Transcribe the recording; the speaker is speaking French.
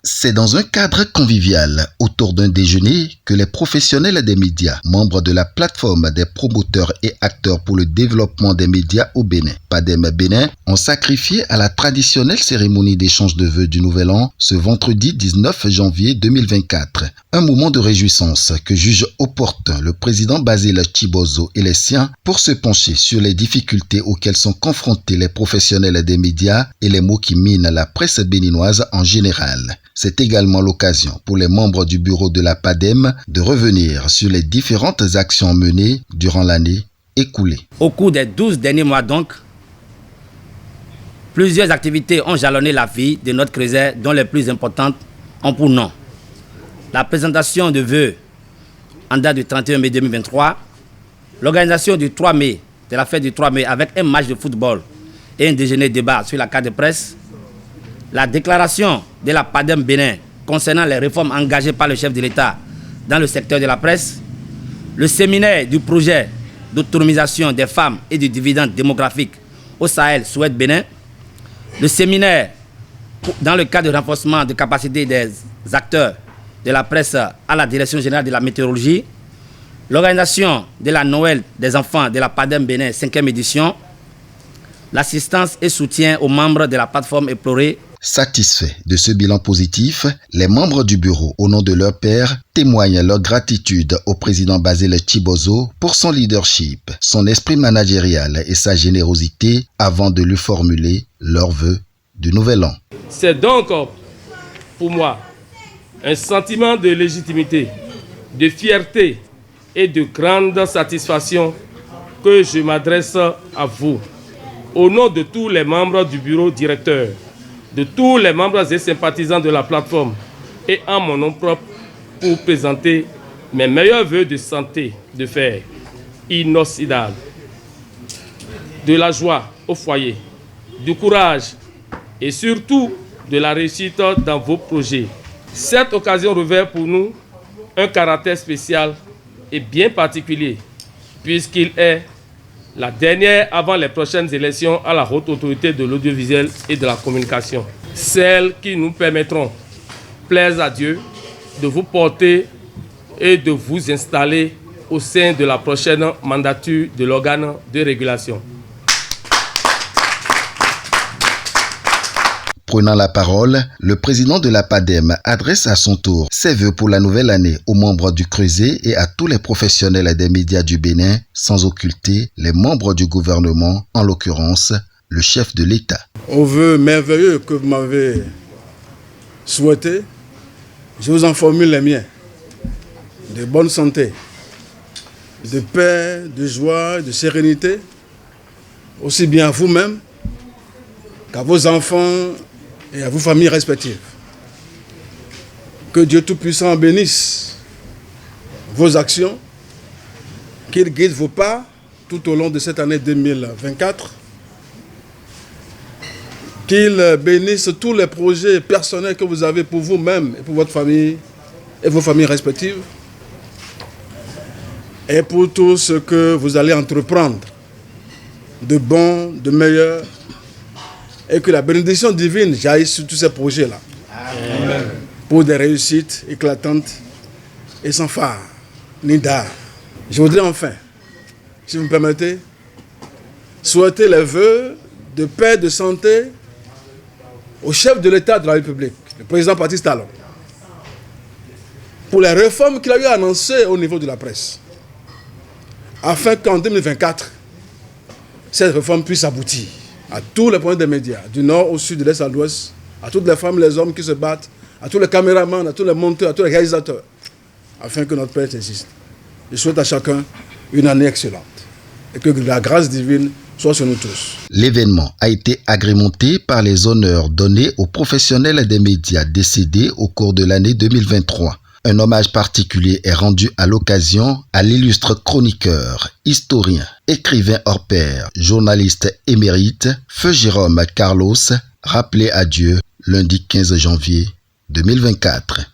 C'est dans un cadre convivial, autour d'un déjeuner, que les professionnels des médias, membres de la plateforme des promoteurs et acteurs pour le développement des médias au Bénin, PADEM Bénin, ont sacrifié à la traditionnelle cérémonie d'échange de vœux du Nouvel An ce vendredi 19 janvier 2024. Un moment de réjouissance que juge opportun le président Basile Chibozo et les siens pour se pencher sur les difficultés auxquelles sont confrontés les professionnels des médias et les maux qui minent la presse béninoise en général. C'est également l'occasion pour les membres du bureau de la PADEM de revenir sur les différentes actions menées durant l'année écoulée. Au cours des 12 derniers mois donc, plusieurs activités ont jalonné la vie de notre Creuset, dont les plus importantes ont pour nom la présentation de vœux en date du 31 mai 2023, l'organisation du 3 mai, de la fête du 3 mai avec un match de football et un déjeuner débat sur la carte de presse, la déclaration de la PADEM Bénin concernant les réformes engagées par le chef de l'État dans le secteur de la presse, le séminaire du projet d'autonomisation des femmes et du dividende démographique au Sahel Souhaite Bénin, le séminaire dans le cadre de renforcement de capacité des acteurs de la presse à la Direction générale de la météorologie, l'organisation de la Noël des enfants de la PADEM Bénin 5e édition, l'assistance et soutien aux membres de la plateforme éplorée. Satisfaits de ce bilan positif, les membres du bureau, au nom de leur père, témoignent leur gratitude au président Basile Chibozo pour son leadership, son esprit managérial et sa générosité avant de lui formuler leurs vœux du Nouvel An. C'est donc pour moi un sentiment de légitimité, de fierté et de grande satisfaction que je m'adresse à vous, au nom de tous les membres du bureau directeur, de tous les membres et sympathisants de la plateforme et en mon nom propre pour présenter mes meilleurs vœux de santé, de fer inoxydable, de la joie au foyer, du courage et surtout de la réussite dans vos projets. Cette occasion revêt pour nous un caractère spécial et bien particulier, puisqu'il est la dernière avant les prochaines élections à la haute autorité de l'audiovisuel et de la communication. Celles qui nous permettront, plaise à Dieu, de vous porter et de vous installer au sein de la prochaine mandature de l'organe de régulation. Prenant la parole, le président de la PADEM adresse à son tour ses vœux pour la nouvelle année aux membres du Creuset et à tous les professionnels des médias du Bénin, sans occulter les membres du gouvernement, en l'occurrence le chef de l'État. Aux vœux merveilleux que vous m'avez souhaités, je vous en formule les miens. De bonne santé, de paix, de joie, de sérénité, aussi bien à vous-même qu'à vos enfants et à vos familles respectives. Que Dieu Tout-Puissant bénisse vos actions, qu'il guide vos pas tout au long de cette année 2024, qu'il bénisse tous les projets personnels que vous avez pour vous-même et pour votre famille et vos familles respectives, et pour tout ce que vous allez entreprendre de bon, de meilleur, et que la bénédiction divine jaillisse sur tous ces projets-là. Amen. Pour des réussites éclatantes et sans phare, ni d'art. Je voudrais enfin, si vous me permettez, souhaiter les vœux de paix, de santé au chef de l'État de la République, le président Patrice Talon, pour les réformes qu'il a eu annoncées au niveau de la presse, afin qu'en 2024, cette réforme puisse aboutir à tous les points des médias, du nord au sud, de l'est à l'ouest, à toutes les femmes et les hommes qui se battent, à tous les caméramans, à tous les monteurs, à tous les réalisateurs, afin que notre paix existe. Je souhaite à chacun une année excellente et que la grâce divine soit sur nous tous. L'événement a été agrémenté par les honneurs donnés aux professionnels des médias décédés au cours de l'année 2023. Un hommage particulier est rendu à l'occasion à l'illustre chroniqueur, historien, écrivain hors pair, journaliste émérite, Feu Jérôme Carlos, rappelé à Dieu lundi 15 janvier 2024.